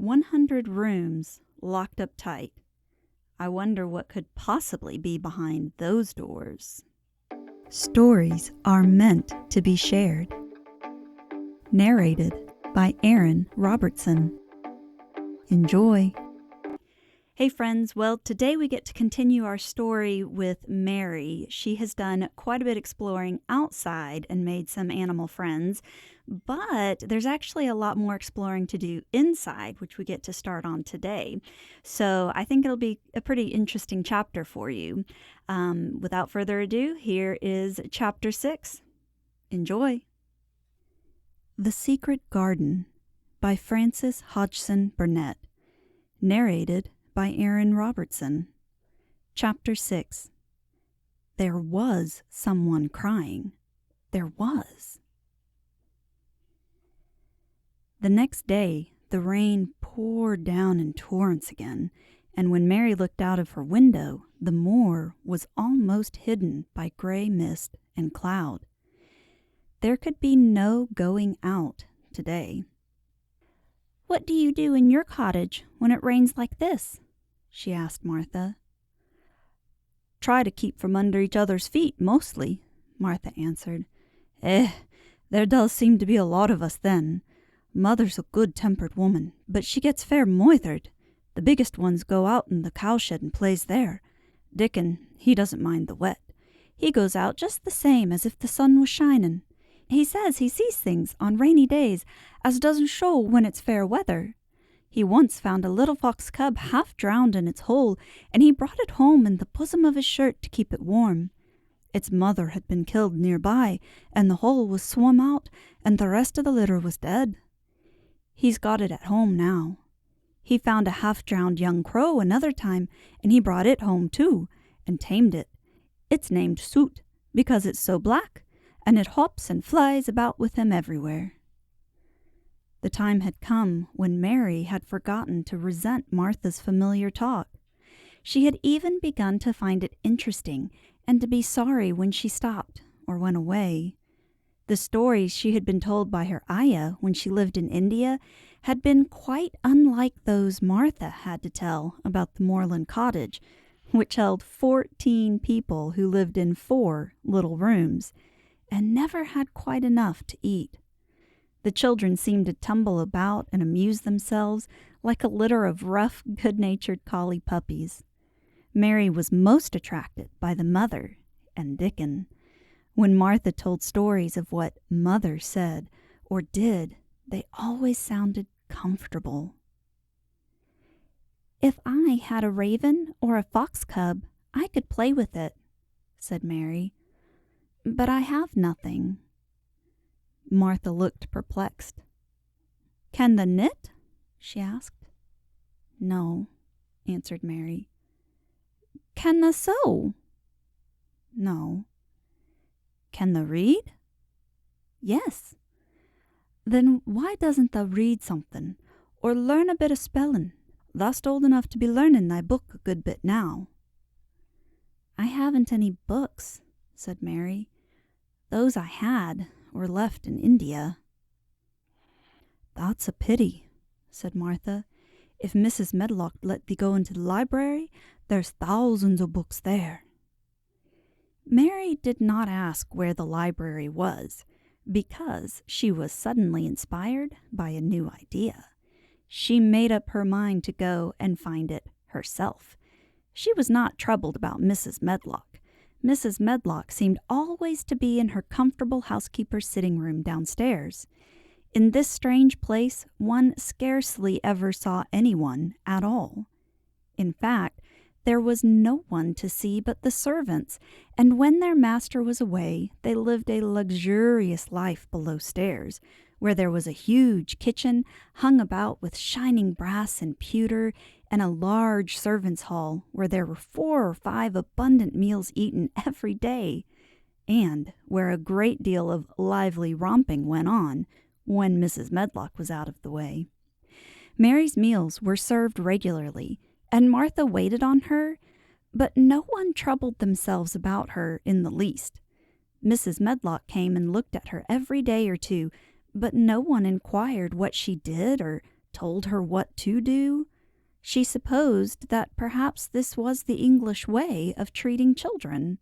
100 rooms locked up tight. I wonder what could possibly be behind those doors. Stories are meant to be shared. Narrated by Erin Robertson. Enjoy. Hey friends, well today we get to continue our story with Mary. She has done quite a bit exploring outside and made some animal friends, but there's actually a lot more exploring to do inside, which we get to start on today. So I think it'll be a pretty interesting chapter for you. Without further ado, here is chapter 6. Enjoy. The Secret Garden by Frances Hodgson Burnett. Narrated by Erin Robertson. Chapter 6. There was someone crying. There was. The next day, the rain poured down in torrents again, and when Mary looked out of her window, the moor was almost hidden by gray mist and cloud. There could be no going out today. "What do you do in your cottage when it rains like this?" she asked Martha. "Try to keep from under each other's feet, mostly," Martha answered. There does seem to be a lot of us then. Mother's a good-tempered woman, but she gets fair moithered. The biggest ones go out in the cowshed and plays there. Dickon, he doesn't mind the wet. He goes out just the same as if the sun was shining. He says he sees things on rainy days as doesn't show when it's fair weather. He once found a little fox cub half drowned in its hole, and he brought it home in the bosom of his shirt to keep it warm. Its mother had been killed nearby, and the hole was swum out, and the rest of the litter was dead. He's got it at home now. He found a half-drowned young crow another time, and he brought it home too, and tamed it. It's named Soot, because it's so black, and it hops and flies about with him everywhere." The time had come when Mary had forgotten to resent Martha's familiar talk. She had even begun to find it interesting and to be sorry when she stopped or went away. The stories she had been told by her ayah when she lived in India had been quite unlike those Martha had to tell about the moorland cottage, which held 14 people who lived in 4 little rooms and never had quite enough to eat. The children seemed to tumble about and amuse themselves like a litter of rough, good-natured collie puppies. Mary was most attracted by the mother and Dickon. When Martha told stories of what Mother said or did, they always sounded comfortable. "If I had a raven or a fox cub, I could play with it," said Mary. "But I have nothing." Martha looked perplexed. "Can the knit?" she asked. "No," answered Mary. "Can the sew?" "No." "Can the read?" "Yes." "Then why doesn't thou read something, or learn a bit of spelling? Thou'st old enough to be learning thy book a good bit now." "I haven't any books," said Mary. "Those I had were left in India." "That's a pity," said Martha. "If Mrs. Medlock let thee go into the library, there's thousands of books there." Mary did not ask where the library was, because she was suddenly inspired by a new idea. She made up her mind to go and find it herself. She was not troubled about Mrs. Medlock. Mrs. Medlock seemed always to be in her comfortable housekeeper's sitting room downstairs. In this strange place, one scarcely ever saw anyone at all. In fact, there was no one to see but the servants, and when their master was away, they lived a luxurious life below stairs, where there was a huge kitchen hung about with shining brass and pewter, and a large servants' hall where there were 4 or 5 abundant meals eaten every day, and where a great deal of lively romping went on when Mrs. Medlock was out of the way. Mary's meals were served regularly, and Martha waited on her, but no one troubled themselves about her in the least. Mrs. Medlock came and looked at her every day or two, but no one inquired what she did or told her what to do? She supposed that perhaps this was the English way of treating children.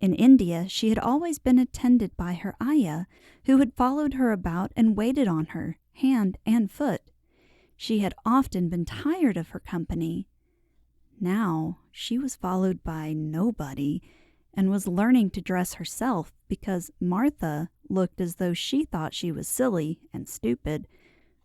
In India, she had always been attended by her ayah, who had followed her about and waited on her, hand and foot. She had often been tired of her company. Now she was followed by nobody, and was learning to dress herself because Martha looked as though she thought she was silly and stupid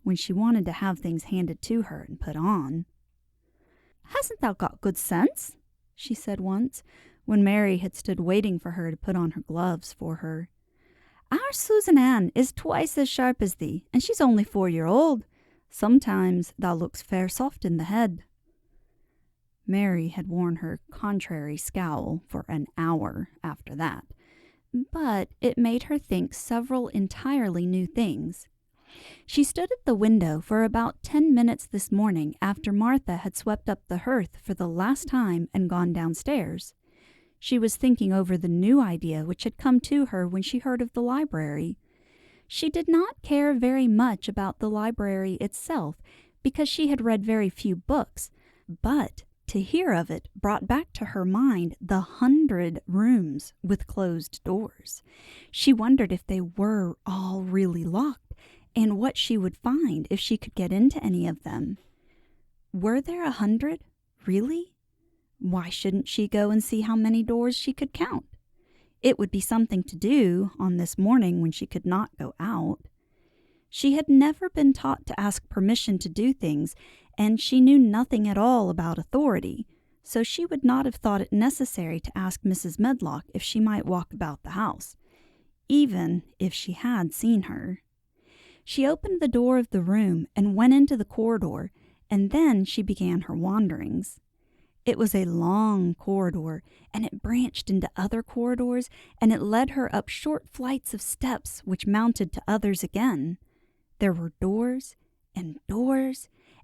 when she wanted to have things handed to her and put on. "Hasn't thou got good sense?" she said once, when Mary had stood waiting for her to put on her gloves for her. "Our Susan Ann is twice as sharp as thee, and she's only 4 year old. Sometimes thou looks fair soft in the head." Mary had worn her contrary scowl for an hour after that, but it made her think several entirely new things. She stood at the window for about 10 minutes this morning after Martha had swept up the hearth for the last time and gone downstairs. She was thinking over the new idea which had come to her when she heard of the library. She did not care very much about the library itself because she had read very few books, but to hear of it brought back to her mind the 100 rooms with closed doors. She wondered if they were all really locked, and what she would find if she could get into any of them. Were there 100, really? Why shouldn't she go and see how many doors she could count? It would be something to do on this morning when she could not go out. She had never been taught to ask permission to do things, and she knew nothing at all about authority, so she would not have thought it necessary to ask Mrs. Medlock if she might walk about the house, even if she had seen her. She opened the door of the room and went into the corridor, and then she began her wanderings. It was a long corridor, and it branched into other corridors, and it led her up short flights of steps which mounted to others again. There were doors, and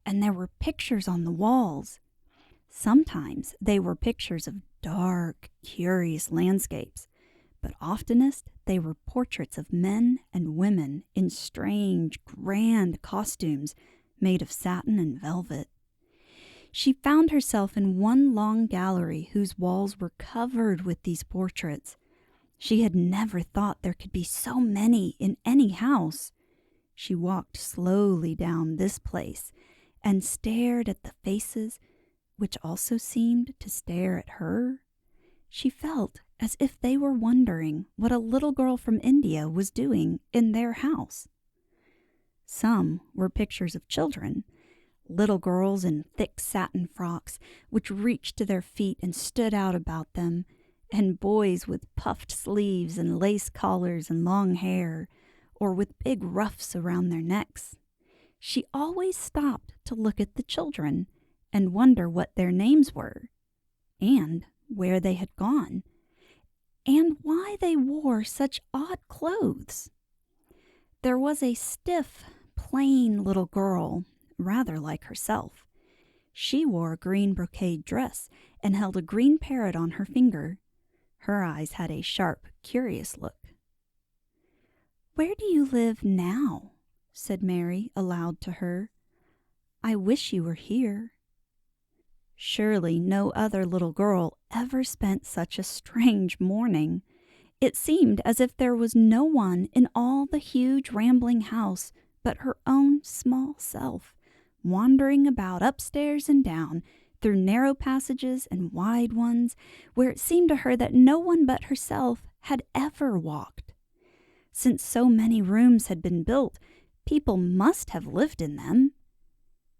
there were pictures on the walls. Sometimes they were pictures of dark, curious landscapes, but oftenest they were portraits of men and women in strange, grand costumes made of satin and velvet. She found herself in one long gallery whose walls were covered with these portraits. She had never thought there could be so many in any house. She walked slowly down this place and stared at the faces, which also seemed to stare at her. She felt as if they were wondering what a little girl from India was doing in their house. Some were pictures of children, little girls in thick satin frocks which reached to their feet and stood out about them, and boys with puffed sleeves and lace collars and long hair, or with big ruffs around their necks. She always stopped to look at the children and wonder what their names were, and where they had gone, and why they wore such odd clothes. There was a stiff, plain little girl, rather like herself. She wore a green brocade dress and held a green parrot on her finger. Her eyes had a sharp, curious look. "Where do you live now?" said Mary aloud to her. "I wish you were here." Surely no other little girl ever spent such a strange morning. It seemed as if there was no one in all the huge rambling house but her own small self, wandering about upstairs and down, through narrow passages and wide ones, where it seemed to her that no one but herself had ever walked. Since so many rooms had been built, people must have lived in them.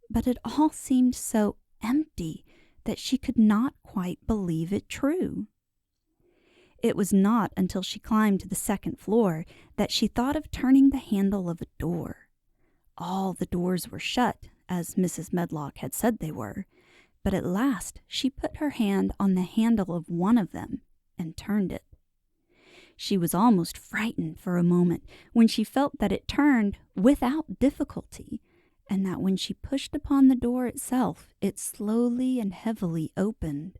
But it all seemed so empty that she could not quite believe it true. It was not until she climbed to the second floor that she thought of turning the handle of a door. All the doors were shut, as Mrs. Medlock had said they were, but at last she put her hand on the handle of one of them and turned it. She was almost frightened for a moment when she felt that it turned without difficulty, and that when she pushed upon the door itself, it slowly and heavily opened.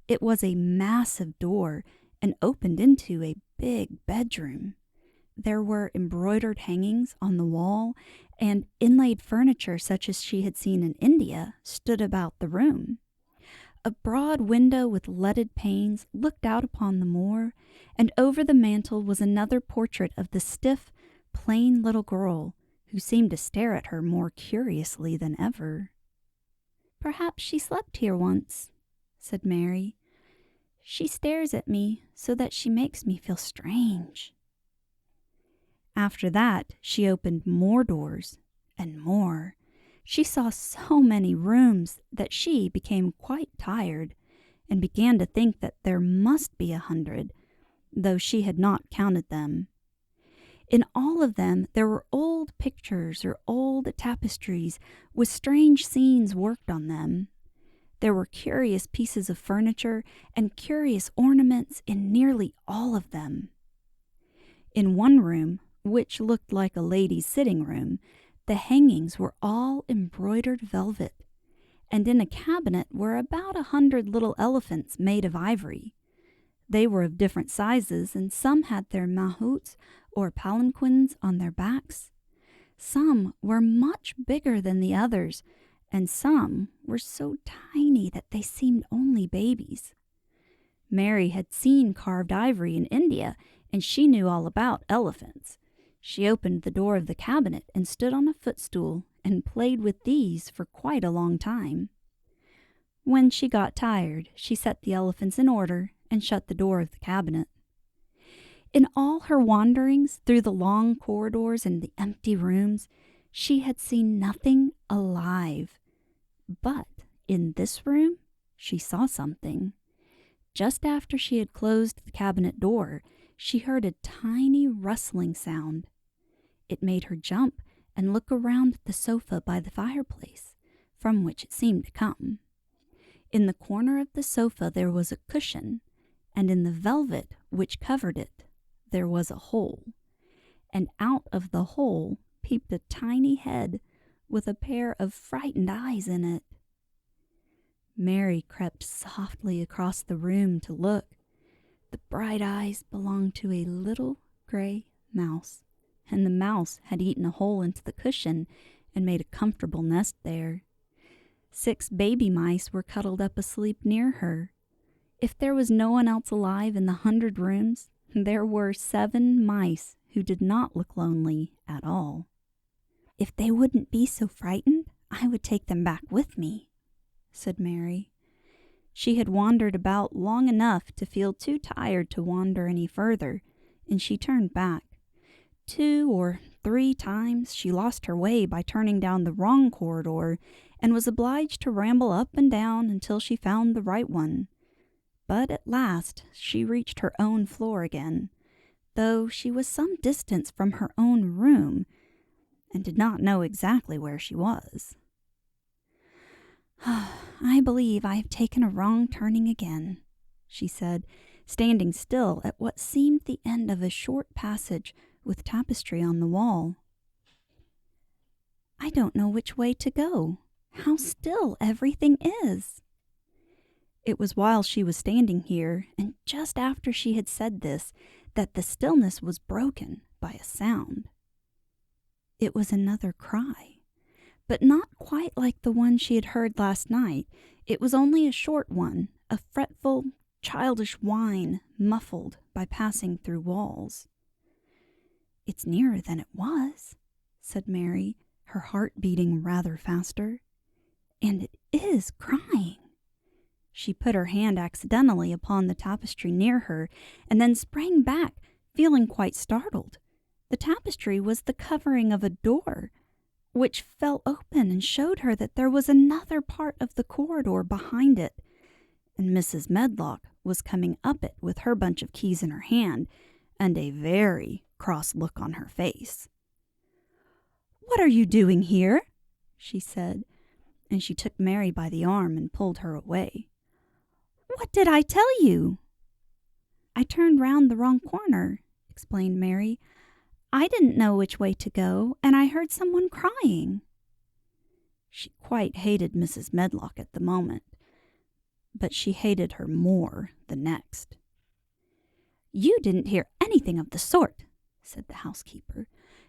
It was a massive door and opened into a big bedroom. There were embroidered hangings on the wall, and inlaid furniture such as she had seen in India stood about the room. A broad window with leaded panes looked out upon the moor, and over the mantel was another portrait of the stiff, plain little girl, who seemed to stare at her more curiously than ever. "Perhaps she slept here once," said Mary. "She stares at me so that she makes me feel strange." After that, she opened more doors and more. She saw so many rooms that she became quite tired and began to think that there must be 100, though she had not counted them. In all of them there were old pictures or old tapestries with strange scenes worked on them. There were curious pieces of furniture and curious ornaments in nearly all of them. In one room, which looked like a lady's sitting room, the hangings were all embroidered velvet, and in a cabinet were about 100 little elephants made of ivory. They were of different sizes, and some had their mahouts or palanquins on their backs. Some were much bigger than the others, and some were so tiny that they seemed only babies. Mary had seen carved ivory in India, and she knew all about elephants. She opened the door of the cabinet and stood on a footstool and played with these for quite a long time. When she got tired, she set the elephants in order and shut the door of the cabinet. In all her wanderings through the long corridors and the empty rooms, she had seen nothing alive. But in this room, she saw something. Just after she had closed the cabinet door, she heard a tiny rustling sound. It made her jump and look around the sofa by the fireplace, from which it seemed to come. In the corner of the sofa there was a cushion, and in the velvet which covered it there was a hole, and out of the hole peeped a tiny head with a pair of frightened eyes in it. Mary crept softly across the room to look. The bright eyes belonged to a little gray mouse, and the mouse had eaten a hole into the cushion and made a comfortable nest there. 6 baby mice were cuddled up asleep near her. If there was no one else alive in the 100 rooms, there were 7 mice who did not look lonely at all. "If they wouldn't be so frightened, I would take them back with me," said Mary. She had wandered about long enough to feel too tired to wander any further, and she turned back. 2 or 3 times she lost her way by turning down the wrong corridor and was obliged to ramble up and down until she found the right one. But at last she reached her own floor again, though she was some distance from her own room and did not know exactly where she was. "I believe I have taken a wrong turning again," she said, standing still at what seemed the end of a short passage with tapestry on the wall. "I don't know which way to go. How still everything is." It was while she was standing here, and just after she had said this, that the stillness was broken by a sound. It was another cry, but not quite like the one she had heard last night. It was only a short one, a fretful, childish whine muffled by passing through walls. "It's nearer than it was," said Mary, her heart beating rather faster. "And it is crying." She put her hand accidentally upon the tapestry near her, and then sprang back, feeling quite startled. The tapestry was the covering of a door, which fell open and showed her that there was another part of the corridor behind it, and Mrs. Medlock was coming up it with her bunch of keys in her hand and a very cross look on her face. "What are you doing here?" she said, and she took Mary by the arm and pulled her away. "What did I tell you?" "I turned round the wrong corner," explained Mary. "I didn't know which way to go, and I heard someone crying." She quite hated Mrs. Medlock at the moment, but she hated her more the next. "You didn't hear anything of the sort," said the housekeeper.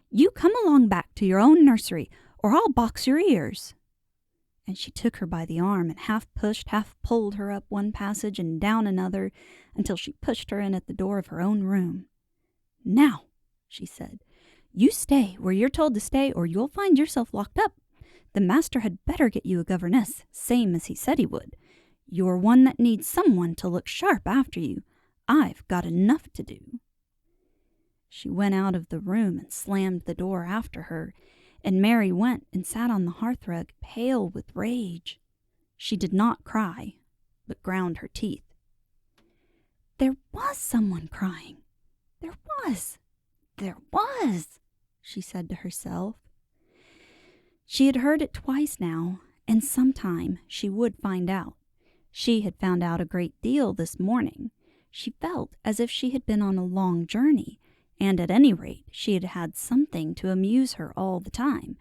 "You come along back to your own nursery, or I'll box your ears." And she took her by the arm and half pushed, half pulled her up one passage and down another until she pushed her in at the door of her own room. "Now," she said, "you stay where you're told to stay, or you'll find yourself locked up. The master had better get you a governess, same as he said he would. You're one that needs someone to look sharp after you. I've got enough to do." She went out of the room and slammed the door after her, and Mary went and sat on the hearthrug, pale with rage. She did not cry, but ground her teeth. "There was someone crying. There was, she said to herself. She had heard it twice now, and sometime she would find out. She had found out a great deal this morning. She felt as if she had been on a long journey, and at any rate she had had something to amuse her all the time,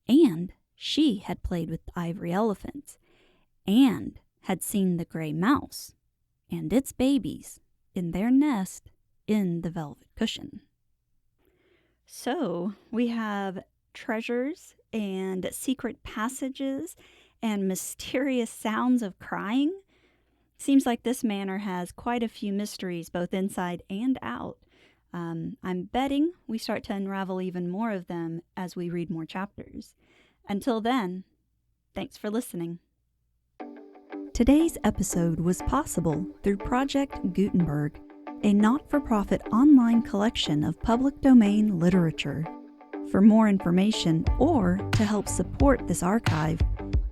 and she had played with the ivory elephants, and had seen the gray mouse and its babies in their nest in the velvet cushion. So we have treasures and secret passages and mysterious sounds of crying. Seems like this manor has quite a few mysteries both inside and out. I'm betting we start to unravel even more of them as we read more chapters. Until then, thanks for listening. Today's episode was possible through Project Gutenberg, a not-for-profit online collection of public domain literature. For more information or to help support this archive,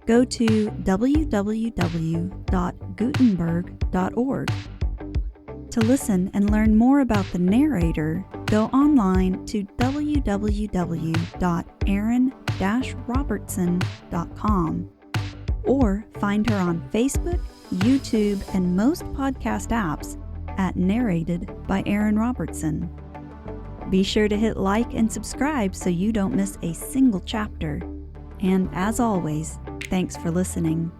go to www.gutenberg.org. To listen and learn more about the narrator, go online to www.erin-robertson.com or find her on Facebook, YouTube, and most podcast apps at Narrated by Erin Robertson. Be sure to hit like and subscribe so you don't miss a single chapter. And as always, thanks for listening.